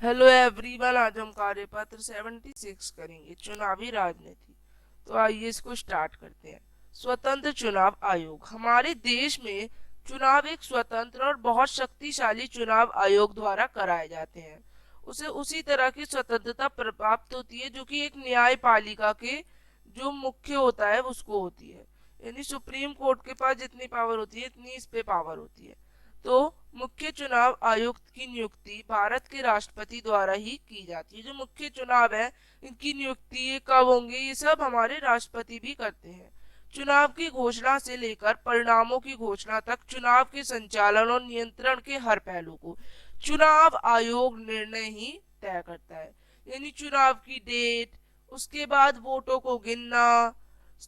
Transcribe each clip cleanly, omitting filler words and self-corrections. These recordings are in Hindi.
हेलो एवरीवन, आज हम कार्यपत्र 76 करेंगे, चुनावी राजनीति। तो आइए इसको स्टार्ट करते हैं। स्वतंत्र चुनाव आयोग। हमारे देश में चुनाव एक स्वतंत्र और बहुत शक्तिशाली चुनाव आयोग द्वारा कराए जाते हैं। उसे उसी तरह की स्वतंत्रता प्राप्त होती है जो कि एक न्यायपालिका के जो मुख्य होता है उसको होती है। यानी सुप्रीम कोर्ट के पास जितनी पावर होती है इतनी इस पे पावर होती है। तो मुख्य चुनाव आयुक्त की नियुक्ति भारत के राष्ट्रपति द्वारा ही की जाती है। जो मुख्य चुनाव है इनकी नियुक्ति ये कब होंगे, ये सब हमारे राष्ट्रपति भी करते हैं। चुनाव की घोषणा से लेकर परिणामों की घोषणा तक चुनाव के संचालन और नियंत्रण के हर पहलू को चुनाव आयोग निर्णय ही तय करता है। यानी चुनाव की डेट, उसके बाद वोटों को गिनना,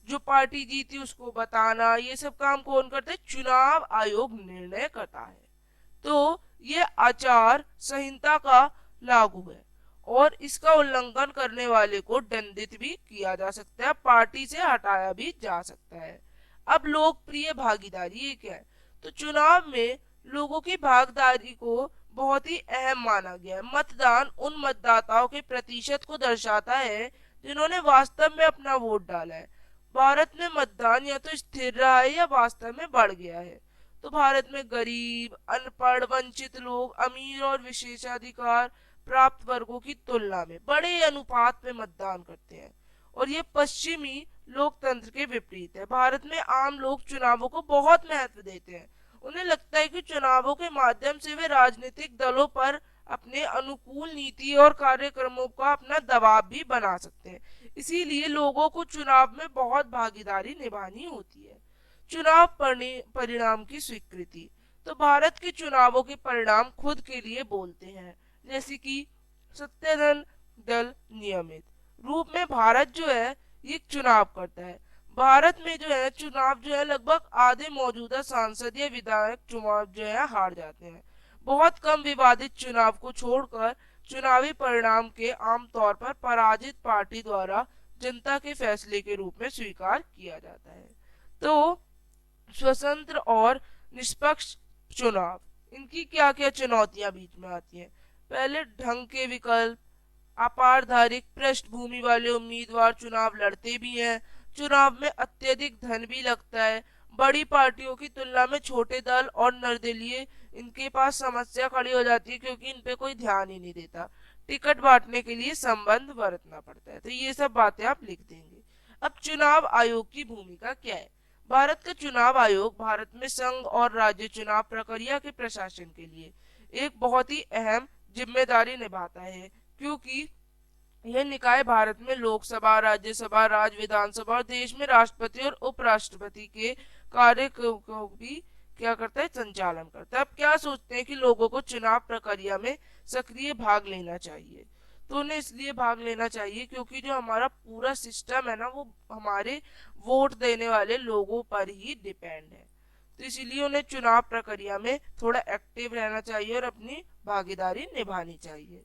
जो पार्टी जीती उसको बताना, ये सब काम कौन करता है? चुनाव आयोग निर्णय करता है। तो ये आचार संहिता का लागू है और इसका उल्लंघन करने वाले को दंडित भी किया जा सकता है, पार्टी से हटाया भी जा सकता है। अब लोकप्रिय भागीदारी ये क्या है? तो चुनाव में लोगों की भागीदारी को बहुत ही अहम माना गया है। मतदान उन मतदाताओं के प्रतिशत को दर्शाता है जिन्होंने वास्तव में अपना वोट डाला है। भारत में मतदान या तो स्थिर रहा है या वास्तव में बढ़ गया है। तो भारत में गरीब, अनपढ़, वंचित लोग अमीर और विशेषाधिकार प्राप्त वर्गों की तुलना में बड़े अनुपात में मतदान करते हैं और ये पश्चिमी लोकतंत्र के विपरीत है। भारत में आम लोग चुनावों को बहुत महत्व देते हैं। उन्हें लगता है कि चुनावों के माध्यम से वे राजनीतिक दलों पर अपने अनुकूल नीति और कार्यक्रमों का अपना दबाव भी बना सकते हैं। इसीलिए लोगों को चुनाव में बहुत भागीदारी निभानी होती है। चुनाव परिणाम की स्वीकृति। तो भारत के चुनावों के परिणाम खुद के लिए बोलते हैं। जैसे कि सत्ताधारी दल नियमित रूप में भारत जो है ये चुनाव करता है। भारत में जो है चुनाव जो है लगभग आधे मौजूदा सांसद या विधायक चुनाव जो है हार जाते हैं। बहुत कम विवादित चुनाव को छोड़कर चुनावी परिणाम के आमतौर पर पराजित पार्टी द्वारा जनता के फैसले के रूप में स्वीकार किया जाता है। तो स्वतंत्र और निष्पक्ष चुनाव, इनकी क्या क्या चुनौतियां बीच में आती हैं? पहले ढंग के विकल्प, अपारधारिक पृष्ठभूमि वाले उम्मीदवार चुनाव लड़ते भी हैं। चुनाव में अत्यधिक धन भी लगता है। बड़ी पार्टियों की तुलना में छोटे दल और निर्दलीय इनके पास समस्या खड़ी हो जाती है क्योंकि इन पे कोई ध्यान ही नहीं देता। टिकट बांटने के लिए संबंध बरतना पड़ता है। तो ये सब बातें आप लिख देंगे। अब चुनाव आयोग की भूमिका क्या है? भारत का चुनाव आयोग भारत में संघ और राज्य चुनाव प्रक्रिया के प्रशासन के लिए एक बहुत ही अहम जिम्मेदारी निभाता है, क्योंकि यह निकाय भारत में लोकसभा, राज्यसभा, राज्य विधानसभा और देश में राष्ट्रपति और उपराष्ट्रपति के कार्य को भी क्या करता है? संचालन करता है। अब क्या सोचते हैं कि लोगों को चुनाव प्रक्रिया में सक्रिय भाग लेना चाहिए? तो उन्हें इसलिए भाग लेना चाहिए क्योंकि जो हमारा पूरा सिस्टम है ना वो हमारे वोट देने वाले लोगों पर ही डिपेंड है। तो इसीलिए उन्हें चुनाव प्रक्रिया में थोड़ा एक्टिव रहना चाहिए और अपनी भागीदारी निभानी चाहिए।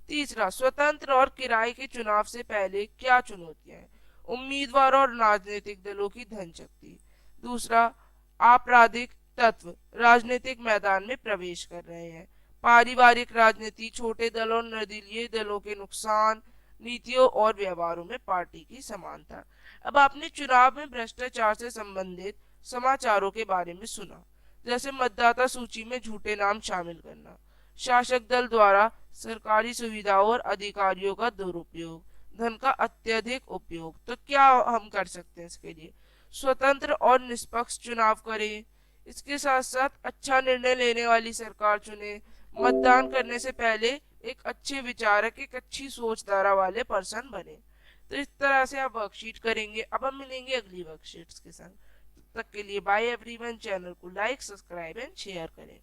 तीसरा, स्वतंत्र और किराए के चुनाव से पहले क्या चुनौतियां हैं? उम्मीदवार और राजनीतिक दलों की धन शक्ति। दूसरा, आपराधिक तत्व राजनीतिक मैदान में प्रवेश कर रहे हैं। पारिवारिक राजनीति, छोटे दलों और निर्दलीय दलों के नुकसान, नीतियों और व्यवहारों में पार्टी की समानता। अब आपने चुनाव में भ्रष्टाचार से संबंधित समाचारों के बारे में सुना, जैसे मतदाता सूची में झूठे नाम शामिल करना, शासक दल द्वारा सरकारी सुविधाओं और अधिकारियों का दुरुपयोग, धन का अत्यधिक उपयोग। तो क्या हम कर सकते हैं इसके लिए? स्वतंत्र और निष्पक्ष चुनाव करें। इसके साथ साथ अच्छा निर्णय लेने वाली सरकार चुने। मतदान करने से पहले एक अच्छे विचारक, एक अच्छी सोच धारा वाले पर्सन बने। तो इस तरह से आप वर्कशीट करेंगे। अब हम मिलेंगे अगली वर्कशीट्स के साथ। तब तक के लिए बाय एवरीवन। चैनल को लाइक, सब्सक्राइब एंड शेयर करें।